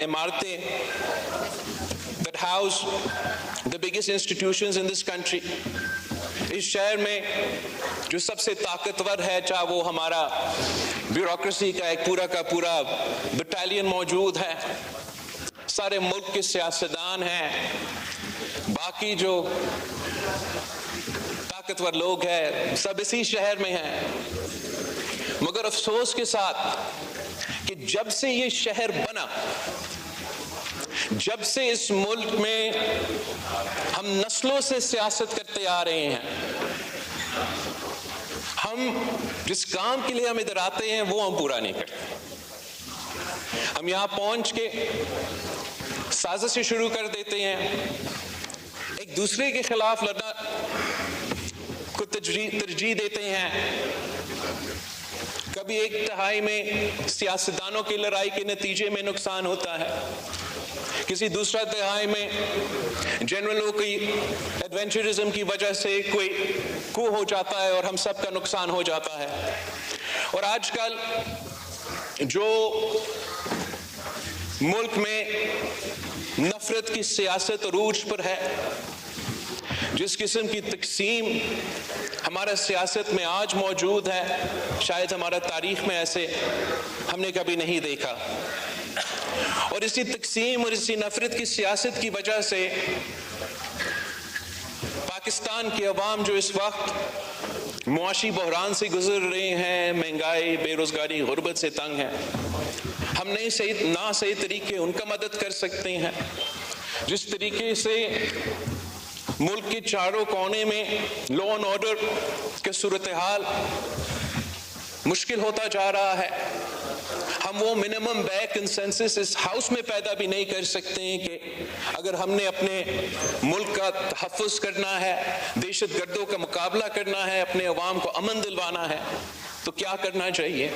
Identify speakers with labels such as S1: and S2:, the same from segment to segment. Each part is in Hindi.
S1: इमारतें that house the biggest institutions in this country। इस शहर में जो सबसे ताकतवर है, चाहे वो हमारा ब्यूरोक्रेसी का एक पूरा का पूरा बटालियन मौजूद है, सारे मुल्क के सियासतदान हैं, बाकी जो ताकतवर लोग हैं सब इसी शहर में हैं। मगर अफसोस के साथ कि जब से ये शहर बना, जब से इस मुल्क में हम नस्लों से सियासत करते आ रहे हैं, हम जिस काम के लिए हम इधर आते हैं वो हम पूरा नहीं करते। हम यहां पहुंच के साजिशें शुरू कर देते हैं, एक दूसरे के खिलाफ लड़ना को तरजीह देते हैं। कभी एक तिहाई में सियासतदानों की लड़ाई के नतीजे में नुकसान होता है, किसी दूसरा तिहाई में जनरलों की एडवेंचरिज्म की वजह से कोई कू हो जाता है और हम सब का नुकसान हो जाता है। और आजकल जो मुल्क में नफरत की सियासत अरूज पर है, जिस किस्म की तकसीम हमारा सियासत में आज मौजूद है, शायद हमारा तारीख में ऐसे हमने कभी नहीं देखा। और इसी तकसीम और इसी नफरत की सियासत की वजह से पाकिस्तान की अवाम जो इस वक्त मुआशी बहरान से गुजर रहे हैं, महंगाई, बेरोजगारी, गुर्बत से तंग है, हम नहीं सही तरीके उनका मदद कर सकते हैं। जिस तरीके से मुल्क के चारों कोने में लॉ एंड ऑर्डर के सूरत हाल मुश्किल होता जा रहा है, हम वो मिनिमम बैक कंसेंसस इस हाउस में पैदा भी नहीं कर सकते हैं कि अगर हमने अपने मुल्क का तहफ़्फ़ुज़ करना है, दहशत गर्दों का मुकाबला करना है, अपने अवाम को अमन दिलवाना है, तो क्या करना चाहिए।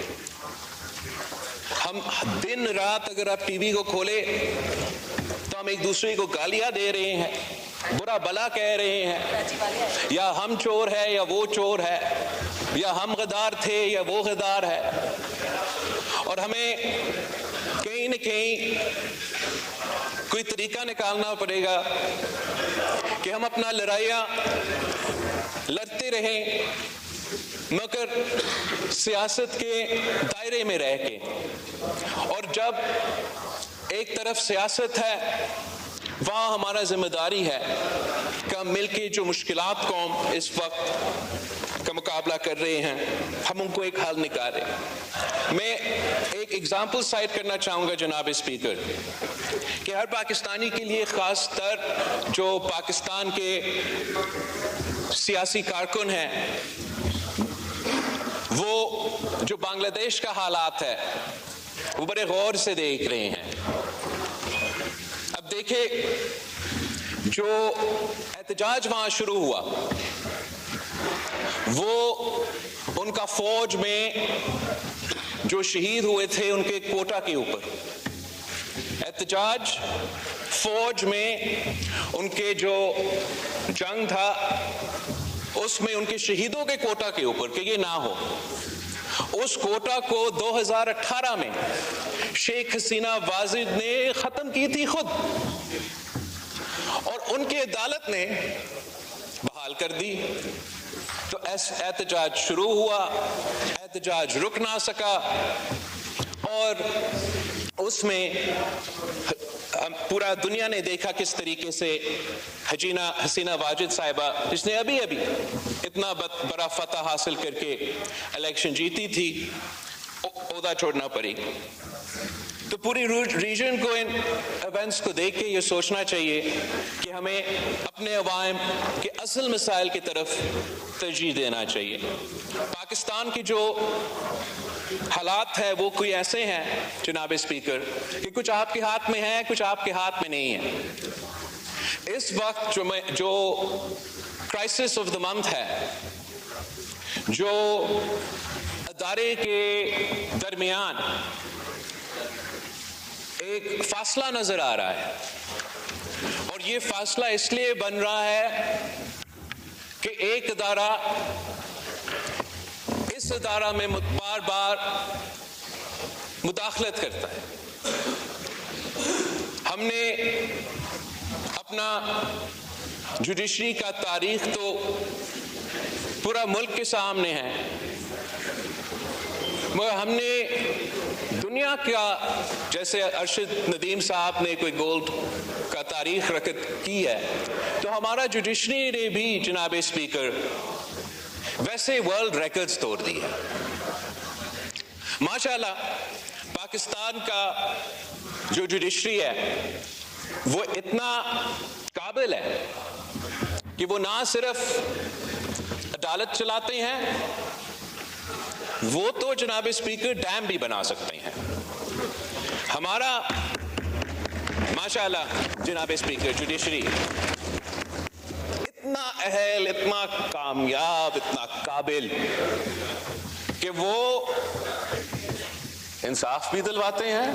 S1: हम दिन रात अगर आप टीवी को खोले तो हम एक दूसरे को गालियां दे रहे हैं, बुरा भला कह रहे हैं, या हम चोर है या वो चोर है, या हम गद्दार थे या वो गद्दार है। और हमें कहीं न कहीं कोई तरीका निकालना पड़ेगा कि हम अपना लड़ाइयाँ लड़ते रहें, मगर सियासत के दायरे में रह के। और जब एक तरफ सियासत है, वहाँ हमारा जिम्मेदारी है कि हम मिलके जो मुश्किलात कौम इस वक्त का मुकाबला कर रहे हैं, हम उनको एक हल निकालें। मैं एक एग्जाम्पल साइट करना चाहूँगा जनाब स्पीकर, कि हर पाकिस्तानी के लिए ख़ास तर जो पाकिस्तान के सियासी कारकुन हैं, वो जो बांग्लादेश का हालात है वो बड़े गौर से देख रहे हैं। अब देखिए, जो एहतजाज वहां शुरू हुआ वो उनका फौज में जो शहीद हुए थे उनके कोटा के ऊपर। एहतजाज फौज में उनके जो जंग था उसमें उनके शहीदों के कोटा के ऊपर कि ये ना हो। उस कोटा को 2018 में शेख हसीना वाजिद ने खत्म की थी खुद, और उनकी अदालत ने बहाल कर दी। तो एहतजाज शुरू हुआ, एहतजाज रुक ना सका, और उसमें पूरा दुनिया ने देखा किस तरीके से हसीना वाजिद साहिबा, जिसने अभी अभी इतना बड़ा फतह हासिल करके इलेक्शन जीती थी, ओहदा छोड़ना पड़ी। तो पूरी रीजन को, इन इवेंट्स को देख के ये सोचना चाहिए कि हमें अपने अवाम के असल मसाइल की तरफ तरजीह देना चाहिए। पाकिस्तान की जो हालात है वो कोई ऐसे हैं जनाब स्पीकर कि कुछ आपके हाथ में है, कुछ आपके हाथ में नहीं है। इस वक्त जो क्राइसिस ऑफ द मंथ है, जो अदारे के दरमियान एक फासला नजर आ रहा है, और ये फासला इसलिए बन रहा है कि एक अदारा इस अदारा में बार बार मुदाखलत करता है। हमने अपना जुडिशरी का तारीख तो पूरा मुल्क के सामने है, मगर हमने दुनिया का, जैसे अरशद नदीम साहब ने कोई गोल्ड का तारीख रकत की है, तो हमारा जुडिशरी ने भी जनाब स्पीकर वैसे वर्ल्ड रिकॉर्ड्स तोड़ दिए। माशाल्लाह पाकिस्तान का जो जुडिशरी है वो इतना काबिल है कि वो ना सिर्फ अदालत चलाते हैं, वो तो जनाब स्पीकर डैम भी बना सकते हैं। हमारा माशाल्लाह जनाब स्पीकर जुडिशरी इतना अहल, इतना कामयाब, इतना काबिल कि वो इंसाफ भी दिलवाते हैं,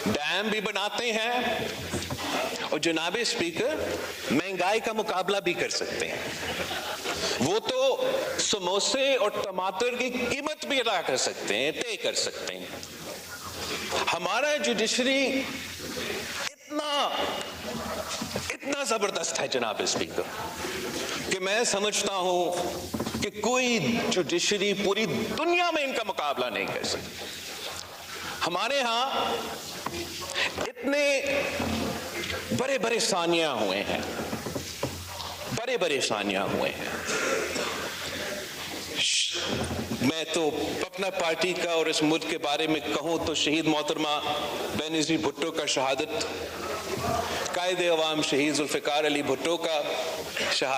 S1: डैम भी बनाते हैं, और जनाब स्पीकर महंगाई का मुकाबला भी कर सकते हैं। वो तो समोसे और टमाटर की कीमत भी अदा कर सकते हैं, तय कर सकते हैं। हमारा जुडिशरी इतना जबरदस्त है जनाब स्पीकर कि मैं समझता हूं कि कोई जुडिशरी पूरी दुनिया में इनका मुकाबला नहीं कर सकती। हमारे यहां इतने बड़े बड़े सानिया हुए हैं, बड़े बड़े सानिया हुए हैं। मैं तो अपना पार्टी का और इस मुल्क के बारे में कहूं तो शहीद मोहतरमा बेनज़ीर भुट्टो का शहादत, कायदे अवाम शहीद जुल्फ़िकार अली भुट्टो का शहादत